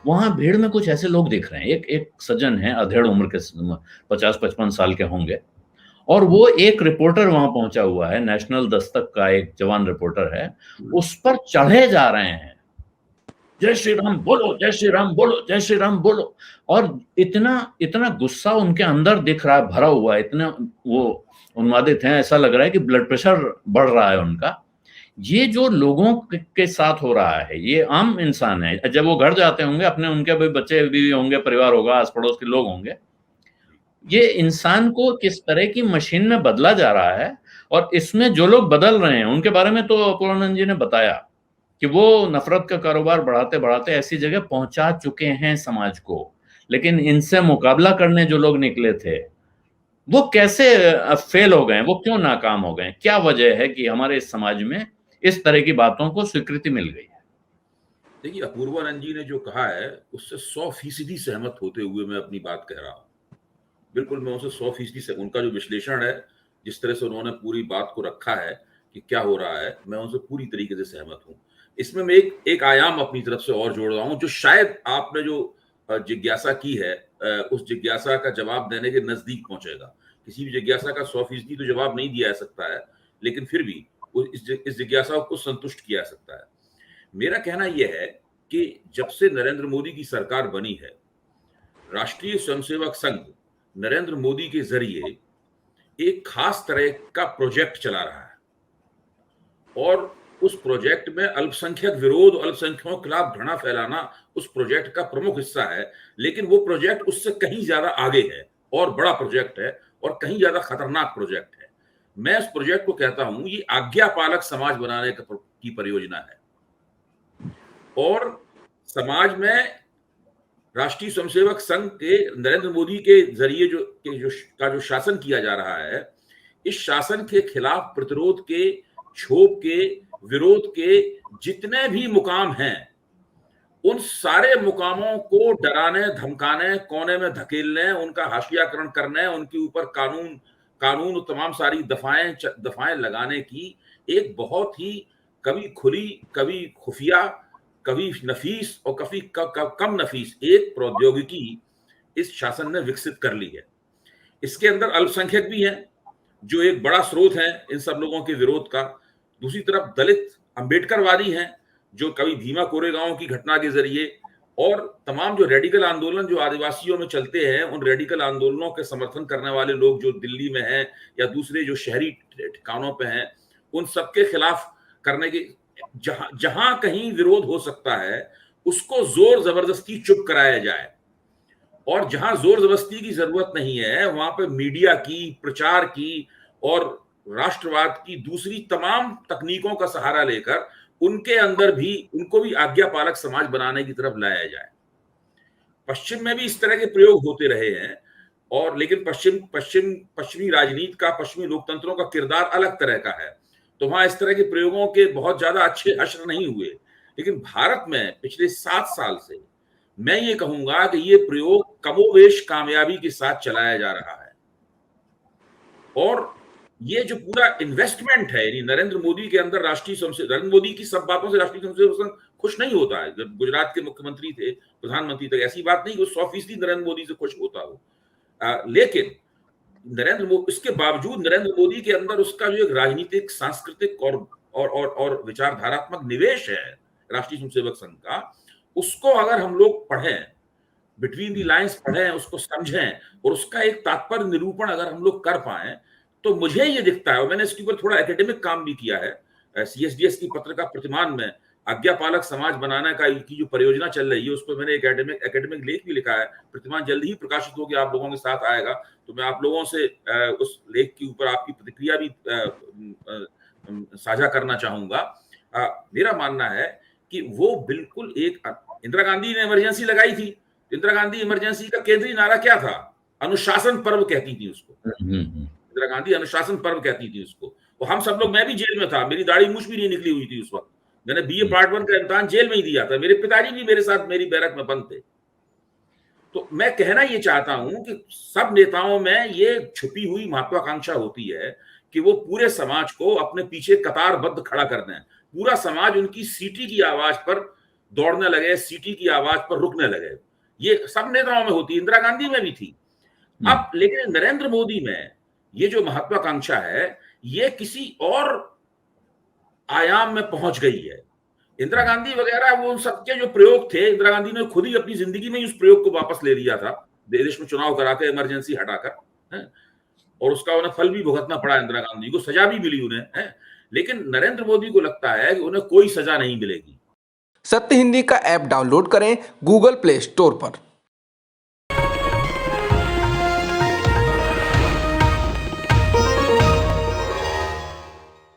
वहां भीड़ में कुछ ऐसे लोग दिख रहे हैं, एक एक सज्जन है, अधेड़ उम्र के, 50-55 साल के होंगे, और वो एक रिपोर्टर वहां पहुंचा हुआ है, नेशनल दस्तक का एक जवान रिपोर्टर है, उस पर चढ़े जा रहे हैं, जय श्री राम बोलो, जय श्री राम बोलो, जय श्री राम बोलो। और इतना इतना गुस्सा उनके अंदर दिख रहा है, भरा हुआ है, इतना वो उन्मादित हैं, ऐसा लग रहा है कि ब्लड प्रेशर बढ़ रहा है उनका। ये जो लोगों के साथ हो रहा है, ये आम इंसान है, जब वो घर जाते होंगे अपने, उनके भी बच्चे बीवी होंगे, परिवार होगा, आस पड़ोस के लोग होंगे, ये इंसान को किस तरह की मशीन में बदला जा रहा है। और इसमें जो लोग बदल रहे हैं उनके बारे में तो पूर्णानंद जी ने बताया कि वो नफरत का कारोबार बढ़ाते बढ़ाते ऐसी जगह पहुंचा चुके हैं समाज को। लेकिन इनसे मुकाबला करने जो लोग निकले थे, वो कैसे फेल हो गए, वो क्यों नाकाम हो गए, क्या वजह है कि हमारे इस समाज में इस तरह की बातों को स्वीकृति मिल गई है? देखिए, अपूर्वानंद जी ने जो कहा है उससे 100% सहमत होते हुए मैं अपनी बात कह रहा हूं। बिल्कुल मैं उनसे 100% से, उनका जो विश्लेषण है, जिस तरह से उन्होंने पूरी बात को रखा है कि क्या हो रहा है, मैं उनसे पूरी तरीके से सहमत हूं। इसमें मैं एक एक आयाम अपनी तरफ से और जोड़ रहा हूं, जो शायद आपने जो जिज्ञासा की है, उस जिज्ञासा का जवाब देने के नजदीक पहुंचेगा। किसी भी जिज्ञासा का 100% तो जवाब नहीं दिया जा सकता है, लेकिन फिर भी इस जिज्ञासा को संतुष्ट किया जा सकता है। मेरा कहना यह है कि जब से नरेंद्र मोदी की सरकार बनी है, राष्ट्रीय स्वयंसेवक संघ नरेंद्र मोदी के जरिए एक खास तरह का प्रोजेक्ट चला रहा है, और उस प्रोजेक्ट में अल्पसंख्यक विरोध, अल्पसंख्यकों के खिलाफ घृणा फैलाना उस प्रोजेक्ट का प्रमुख हिस्सा है। लेकिन वो प्रोजेक्ट उससे कहीं ज्यादा आगे है, और बड़ा प्रोजेक्ट है, और कहीं ज्यादा खतरनाक प्रोजेक्ट है। मैं इस प्रोजेक्ट को कहता हूं, ये आज्ञा पालक समाज बनाने की परियोजना है। और समाज में राष्ट्रीय स्वयंसेवक संघ के नरेंद्र मोदी के जरिए जो शासन किया जा रहा है, इस शासन के खिलाफ प्रतिरोध के, क्षोभ के, विरोध के जितने भी मुकाम हैं, उन सारे मुकामों को डराने, धमकाने, कोने में धकेलने, उनका हाशियाकरण करने, उनके ऊपर कानून तमाम सारी दफाएं लगाने की एक बहुत ही कभी खुली, कभी खुफिया, कभी नफीस और कभी कम नफीस एक प्रौद्योगिकी इस शासन ने विकसित कर ली है। इसके अंदर अल्पसंख्यक भी हैं, जो एक बड़ा स्रोत है इन सब लोगों के विरोध का। दूसरी तरफ दलित अंबेडकरवादी हैं, जो कभी भीमा कोरेगांव की घटना के जरिए, और तमाम जो रेडिकल आंदोलन जो आदिवासियों में चलते हैं, उन रेडिकल आंदोलनों के समर्थन करने वाले लोग जो दिल्ली में हैं या दूसरे जो शहरी ठिकानों पे हैं, उन सबके खिलाफ करने की, जहां कहीं विरोध हो सकता है उसको जोर जबरदस्ती चुप कराया जाए, और जहां जोर जबरदस्ती की जरूरत नहीं है वहां पे मीडिया की, प्रचार की और राष्ट्रवाद की दूसरी तमाम तकनीकों का सहारा लेकर उनके अंदर भी, उनको भी आज्ञा पालक समाज बनाने की तरफ लाया जाए। पश्चिम में भी इस तरह के प्रयोग होते रहे हैं, और लेकिन पश्चिमी राजनीति का, पश्चिमी लोकतंत्रों का किरदार अलग तरह का है, तो वहां इस तरह के प्रयोगों के बहुत ज्यादा अच्छे असर नहीं हुए। लेकिन भारत में पिछले 7 साल से मैं ये कहूंगा कि ये प्रयोग कमोवेश कामयाबी के साथ चलाया जा रहा है। और ये जो पूरा इन्वेस्टमेंट है, यानी नरेंद्र मोदी के अंदर नरेंद्र मोदी की सब बातों से राष्ट्रीय स्वयंसेवक संघ खुश नहीं होता है। जब गुजरात के मुख्यमंत्री थे, प्रधानमंत्री तक, ऐसी बात नहीं कि 100% नरेंद्र मोदी से खुश होता हो, लेकिन इसके बावजूद नरेंद्र मोदी के अंदर उसका जो एक राजनीतिक, सांस्कृतिक और विचारधारात्मक निवेश है राष्ट्रीय स्वयंसेवक संघ का, उसको अगर हम लोग पढ़ें, बिटवीन दी लाइंस पढ़ें, उसको समझें, और उसका एक तात्पर्य निरूपण अगर हम लोग कर पाए, तो मुझे ये दिखता है, और मैंने इसके ऊपर थोड़ा एकेडमिक काम भी किया है, सीएसडीएस की पत्रिका प्रतिमान में आज्ञा पालक समाज बनाने की जो परियोजना चल रही है, उस पर मैंने एक एकेडमिक लेख भी लिखा है। प्रतिमान जल्द ही प्रकाशित होकर आप लोगों के साथ आएगा, तो मैं आप लोगों से उस लेख के ऊपर आपकी प्रतिक्रिया भी साझा करना चाहूंगा। मेरा मानना है कि वो बिल्कुल इंदिरा गांधी ने इमरजेंसी लगाई थी। इंदिरा गांधी इमरजेंसी का केंद्रीय नारा क्या था? अनुशासन पर्व कहती थी उसको। इंदिरा गांधी अनुशासन पर्व कहती थी उसको। और हम सब लोग, मैं भी जेल में था, मेरी दाढ़ी मूछ भी नहीं निकली हुई थी उस वक्त, मैंने बीए पार्ट 1 का इम्तिहान जेल में ही दिया था, मेरे पिताजी भी मेरे साथ मेरी बैरक में बंद थे। तो मैं कहना ये चाहता हूं कि सब नेताओं में ये छुपी हुई महत्वाकांक्षा होती है कि वो पूरे समाज को अपने पीछे कतारबद्ध खड़ा कर दें, पूरा समाज उनकी सीटी की आवाज पर दौड़ने लगे, सीटी की आवाज पर रुकने लगे। ये सब नेताओं में होती, इंदिरा गांधी में भी थी। अब लेकिन नरेंद्र मोदी में ये जो महत्वाकांक्षा है, ये किसी और आयाम में पहुंच गई है। इंदिरा गांधी वगैरह वो उन सबके जो प्रयोग थे, इंदिरा गांधी ने खुद ही अपनी जिंदगी में उस प्रयोग को वापस ले लिया था, देश में चुनाव करा के इमरजेंसी हटाकर, और उसका उन्हें फल भी भुगतना पड़ा। इंदिरा गांधी को सजा भी मिली उन्हें, लेकिन नरेंद्र मोदी को लगता है कि उन्हें कोई सजा नहीं मिलेगी। सत्य हिंदी का ऐप डाउनलोड करें गूगल प्ले स्टोर पर।